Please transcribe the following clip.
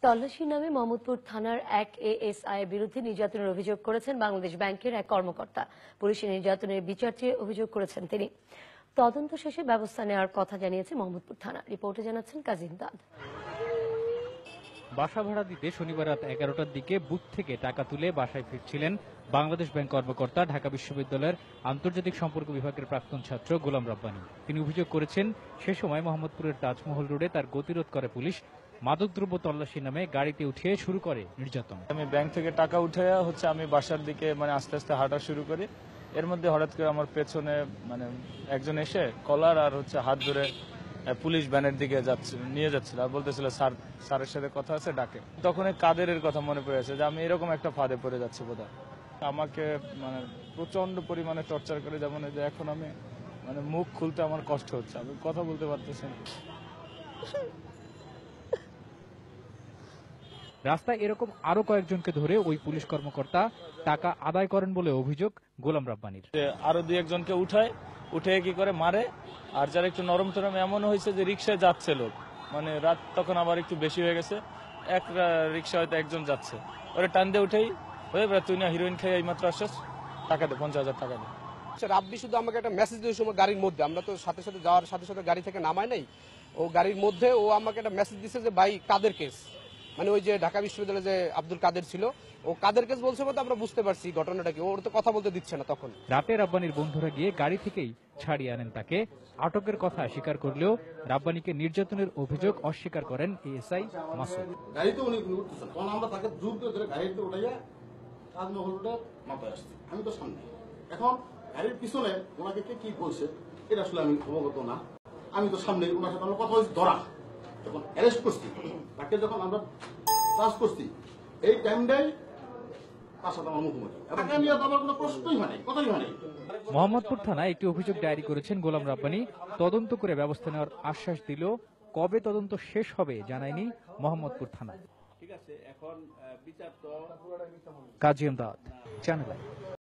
তল্লাশির নামে মোহাম্মদপুর থানার এক এএসআই এর বিরুদ্ধে নির্যাতনের অভিযোগ করেছেন বাংলাদেশ ব্যাংকের এক কর্মকর্তা। পুলিশের নির্যাতনের বিচার চেয়ে অভিযোগ করেছেন তিনি। তদন্ত শেষে ব্যবস্থা নেওয়ার কথা জানিয়েছে মোহাম্মদপুর থানা। রিপোর্টে জানাচ্ছেন কাজী ইমদাদ। বাসা ভাড়া দিতে শনিবার রাত 11টার দিকে বুথ থেকে টাকা তুলে বাসায় ফিরছিলেন বাংলাদেশ ব্যাংক কর্মকর্তা ঢাকা বিশ্ববিদ্যালয়ের আন্তর্জাতিক সম্পর্ক বিভাগের প্রাক্তন ছাত্র গোলাম রাব্বানী। তিনি অভিযোগ করেছেন, সে সময় মোহাম্মদপুরের তাজমহল রোডে তার গতিরোধ করে পুলিশ। মাদকদ্রব্য তল্লাশি নামে গাড়িতে উঠিয়ে শুরু করে নির্যাতন। আমি ব্যাংক থেকে টাকা উঠে আমি বাসার দিকে আস্তে আস্তে হাঁটা শুরু করি। এর মধ্যে হঠাৎ করে আমার পেছনে একজন এসে কলার আর হাত ধরে পুলিশ ভ্যানের দিকে নিয়ে যাচ্ছিল আর বলতেছিল স্যারের সাথে কথা আছে, ডাকে। তখন কাদেরের কথা মনে পড়ে আছে যে আমি এরকম একটা ফাঁদে পড়ে যাচ্ছি বোধহয়। আমাকে প্রচন্ড পরিমাণে টর্চার করে, যেমন যে এখন আমি মুখ খুলতে আমার কষ্ট হচ্ছে, আমি কথা বলতে পারতেছি না। রাস্তায় এরকম আরো কয়েকজনকে ধরে ওই পুলিশ কর্মকর্তা টাকা আদায় করেন বলে অভিযোগ গোলাম রাব্বানীর। আরো দুই একজনকে উঠে কি করে মারে। আর যারা একটু নরম টরম এমন হয়েছে যে রিক্সায় যাচ্ছে লোক, রাত তখন আবার একটু বেশি হয়ে গেছে, এক রিক্সা হয়তো একজন যাচ্ছে, ওরা টান দিয়ে উঠেই তুই না হিরোইন খেয়ে এইমাত্র আসছিস, টাকা দে, 50,000 টাকা দে। রাব্বি শুধু আমাকে একটা মেসেজ দিয়ে সময় গাড়ির মধ্যে, আমরা তো সাথে সাথে যাওয়ার সাথে সাথে গাড়ি থেকে নামাই নাই, ও গাড়ির মধ্যে ও আমাকে একটা মেসেজ দিচ্ছে যে ভাই কাদের কেস, ওই যে ঢাকা বিশ্ববিদ্যালয়ে যে আব্দুল কাদের ছিল, ও কাদের কেস বলছে বলতে আমরা বুঝতে পারছি ঘটনাটা কি। ওর তো কথা বলতে দিচ্ছে না। তখন রাতে রাব্বানীর বন্ধুরা গিয়ে গাড়ি থেকেই ছাড়িয়ে আনেন তাকে। আটকের কথা স্বীকার করলেও রাব্বানীকে নির্যাতনের অভিযোগ অস্বীকার করেন এএসআই মাসুদ। গাড়িতে উনি উঠতেছেন, কারণ আমরা তাকে জোর করে গাড়িতে উঠাইয়া তাজমহল রোডে মাথায় আসছি, আমি তো সামনে। এখন গাড়ির পিছনে ওনাকে কে কি বলছে এটা আসলে আমি অবগত না, আমি তো সামনে, ওনার সাথে আমরা কথা বলছি। ধরা যখন অ্যারেস্ট করছি, তাকে যখন আমরা চার্জ করছি, এই টাইমটাই তার সাথে আমার মুখোমুখি, তাকে নিয়ে আমার কোনো প্রশ্নই হয় নাই, কথাই হয় নাই। মোহাম্মদপুর থানায় একটি অভিযোগ ডায়েরি করেছেন গোলাম রাব্বানী। তদন্ত করে ব্যবস্থা নেওয়ার আশ্বাস দিল। কবে তদন্ত শেষ হবে জানায়নি মোহাম্মদপুর থানা। কাজী ইমদাদ, চ্যানেল আই।